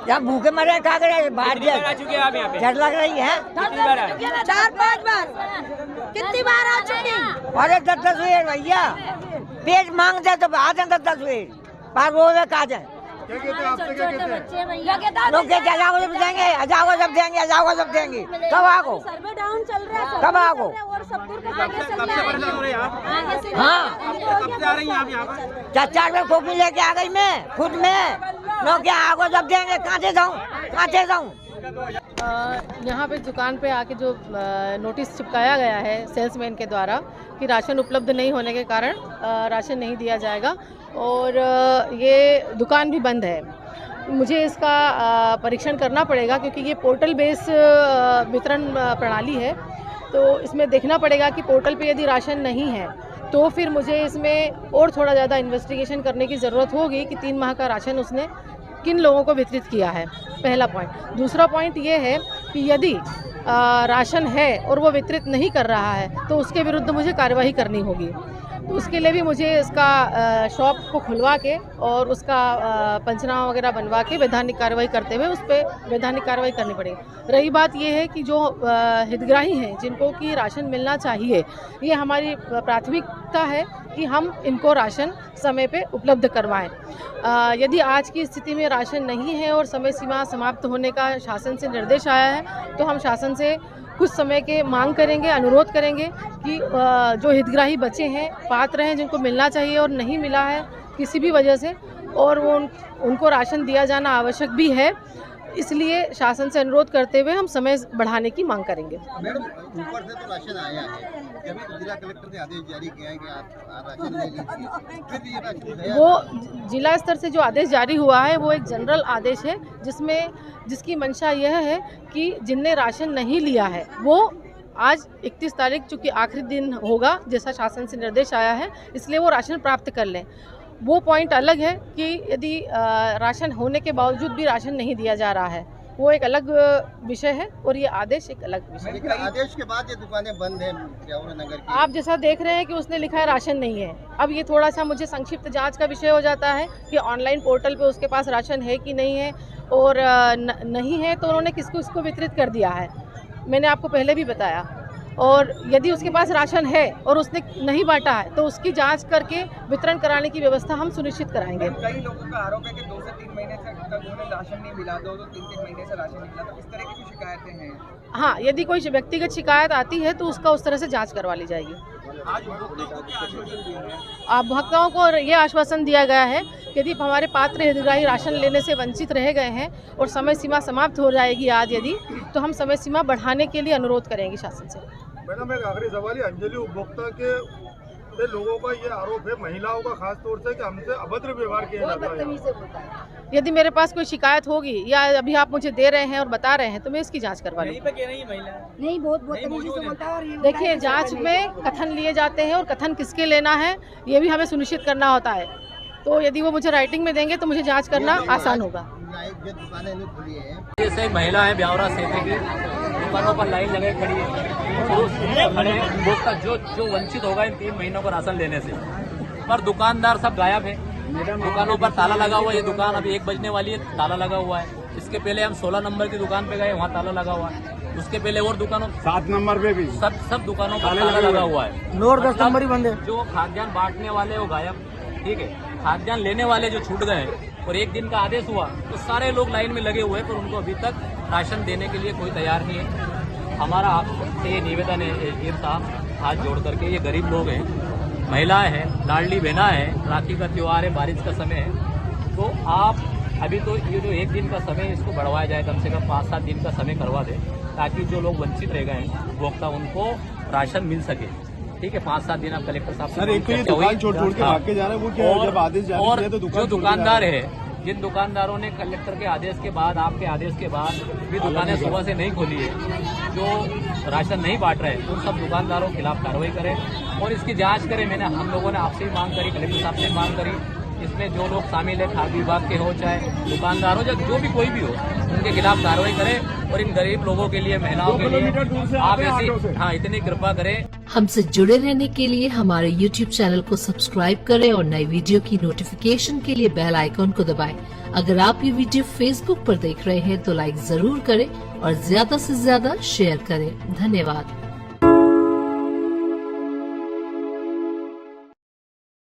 जब भूखे मरे क्या करे, बाहर डर लग रही है। 4-5 बार, कितनी बार आ चुकी? अरे 10 वेर भैया, पेट मांगते तो आते 10 वेर, पर वो वे कहा जाए क्या कहते हैं आपसे, क्या कहते हैं लोग कहते जाओ जब देंगे, जाओ जब देंगे, जाओ जब देंगे, कब आगो, सर्वे डाउन चल रहा है, कब आगो। और सब दूर का आगे से हाँ 4 बार कॉपी लेके आ गई मैं खुद में, लोग क्या आगो जब देंगे, कहाँ से जाऊँ। यहाँ पे दुकान पे आके जो नोटिस चिपकाया गया है सेल्समैन के द्वारा कि राशन उपलब्ध नहीं होने के कारण राशन नहीं दिया जाएगा और ये दुकान भी बंद है। मुझे इसका परीक्षण करना पड़ेगा क्योंकि ये पोर्टल बेस वितरण प्रणाली है, तो इसमें देखना पड़ेगा कि पोर्टल पे यदि राशन नहीं है तो फिर मुझे इसमें और थोड़ा ज़्यादा इन्वेस्टिगेशन करने की ज़रूरत होगी कि 3 माह का राशन उसने किन लोगों को वितरित किया है, पहला पॉइंट। दूसरा पॉइंट ये है कि यदि राशन है और वो वितरित नहीं कर रहा है तो उसके विरुद्ध मुझे कार्यवाही करनी होगी। तो उसके लिए भी मुझे इसका शॉप को खुलवा के और उसका पंचनामा वगैरह बनवा के वैधानिक कार्रवाई करते हुए उस पर वैधानिक कार्रवाई करनी पड़ेगी। रही बात ये है कि जो हितग्राही हैं जिनको कि राशन मिलना चाहिए, ये हमारी प्राथमिकता है कि हम इनको राशन समय पे उपलब्ध करवाएं। यदि आज की स्थिति में राशन नहीं है और समय सीमा समाप्त होने का शासन से निर्देश आया है तो हम शासन से कुछ समय के मांग करेंगे, अनुरोध करेंगे कि जो हितग्राही बचे हैं, पात्र हैं, जिनको मिलना चाहिए और नहीं मिला है किसी भी वजह से, और वो उनको राशन दिया जाना आवश्यक भी है, इसलिए शासन से अनुरोध करते हुए हम समय बढ़ाने की मांग करेंगे। मैडम, ऊपर से तो राशन आया है, कभी जिला कलेक्टर ने आदेश जारी किया है कि आप राशन ले लीजिए, फिर ये राशन गया। वो जिला स्तर से जो आदेश जारी हुआ है वो एक जनरल आदेश है जिसकी मंशा यह है कि जिनने राशन नहीं लिया है वो आज 31 तारीख चूँकि आखिरी दिन होगा जैसा शासन से निर्देश आया है, इसलिए वो राशन प्राप्त कर लें। वो पॉइंट अलग है कि यदि राशन होने के बावजूद भी राशन नहीं दिया जा रहा है, वो एक अलग विषय है और ये आदेश एक अलग विषय है। आदेश के बाद ये दुकानें बंद हैं ब्यावरा नगर की। आप जैसा देख रहे हैं कि उसने लिखा है राशन नहीं है। अब ये थोड़ा सा मुझे संक्षिप्त जांच का विषय हो जाता है कि ऑनलाइन पोर्टल पे उसके पास राशन है कि नहीं है, और नहीं है तो उन्होंने किसको वितरित कर दिया है, मैंने आपको पहले भी बताया। और यदि उसके पास राशन है और उसने नहीं बांटा है तो उसकी जांच करके वितरण कराने की व्यवस्था हम सुनिश्चित कराएंगे। कई लोगों का आरोप है कि 2 से 3 महीने से उन्हें राशन नहीं मिला, 2 से 3 महीने से राशन नहीं मिला, तो इस तरह की कुछ शिकायतें हैं। हाँ, यदि कोई व्यक्तिगत शिकायत आती है तो उसका उस तरह से जांच करवा ली जाएगी। आज उपभोक्ताओं को क्या आश्वासन दिया गया? उपभोक्ताओं को ये आश्वासन दिया गया है कि यदि हमारे पात्र हितग्राही राशन लेने से वंचित रह गए हैं और समय सीमा समाप्त हो जाएगी आज यदि, तो हम समय सीमा बढ़ाने के लिए अनुरोध करेंगे शासन से। मैडम, एक आखिरी सवाल है, अंजलि उपभोक्ता के लोगों का ये आरोप है, महिलाओं का खास तौर से, कि हमसे अभद्र व्यवहार किया जाता है। यदि मेरे पास कोई शिकायत होगी या अभी आप मुझे दे रहे हैं और बता रहे हैं तो मैं इसकी जांच करवा लूँगी। नहीं, बहुत तमीज़ से बोलता है। और देखिए, जांच में कथन लिए जाते हैं और कथन किसके लेना है ये भी हमें सुनिश्चित करना होता है, तो यदि वो मुझे राइटिंग में देंगे तो मुझे जांच करना आसान होगा। जैसे महिला है ब्यावरा क्षेत्र की, दुकानों पर लाइन लगे खड़ी है, खड़े उपभोक्ता जो वंचित होगा इन 3 महीनों को राशन लेने से, पर दुकानदार सब गायब है। दुकानों पर ताला लगा हुआ है, ये दुकान अभी 1 बजने वाली है, ताला लगा हुआ है। इसके पहले हम 16 नंबर की दुकान पे गए, वहाँ ताला लगा हुआ है। उसके पहले और दुकानों 7 नंबर पे भी सब दुकानों पर ताला लगा हुआ है। 9-10 नंबर ही बंद है। जो खाद्यान्न बांटने वाले वो गायब, ठीक है, खाद्यान्न लेने वाले जो छूट गए और 1 दिन का आदेश हुआ तो सारे लोग लाइन में लगे हुए हैं, पर उनको अभी तक राशन देने के लिए कोई तैयार नहीं है। हमारा आपसे ये निवेदन है एसडीएम साहब, हाथ जोड़ करके, ये गरीब लोग हैं, महिलाएं हैं, लाडली बहना है, राखी का त्यौहार है, बारिश का समय है, तो आप अभी तो ये जो 1 दिन का समय है इसको बढ़वाया जाए, कम से कम 5-7 दिन का समय करवा दें, ताकि जो लोग वंचित रह गए हैं उपभोक्ता उनको राशन मिल सके। ठीक है, 5-7 दिन आप कलेक्टर साहब सर, एक तो ये दुकान छोड़ के भाग के जा रहे हैं, वो क्या है, जब आदेश जारी किया तो जो दुकानदार है, जिन दुकानदारों ने कलेक्टर के आदेश के बाद, आपके आदेश के बाद भी दुकानें सुबह से नहीं खोली है, जो राशन नहीं बांट रहे, उन सब दुकानदारों के खिलाफ कार्रवाई करें और इसकी जांच करें। हम लोगों ने आपसे ही मांग करी, कलेक्टर साहब से मांग करी, इसमें जो लोग शामिल है, खाद्य विभाग के हो चाहे दुकानदार हो, जो भी कोई भी हो, उनके खिलाफ कार्रवाई करें और इन गरीब लोगों के लिए, महिलाओं के लिए आप ऐसी इतनी कृपा करें। हमसे जुड़े रहने के लिए हमारे YouTube चैनल को सब्सक्राइब करें और नई वीडियो की नोटिफिकेशन के लिए बेल आइकॉन को दबाएं। अगर आप ये वीडियो Facebook पर देख रहे हैं तो लाइक जरूर करें और ज्यादा से ज्यादा शेयर करें। धन्यवाद।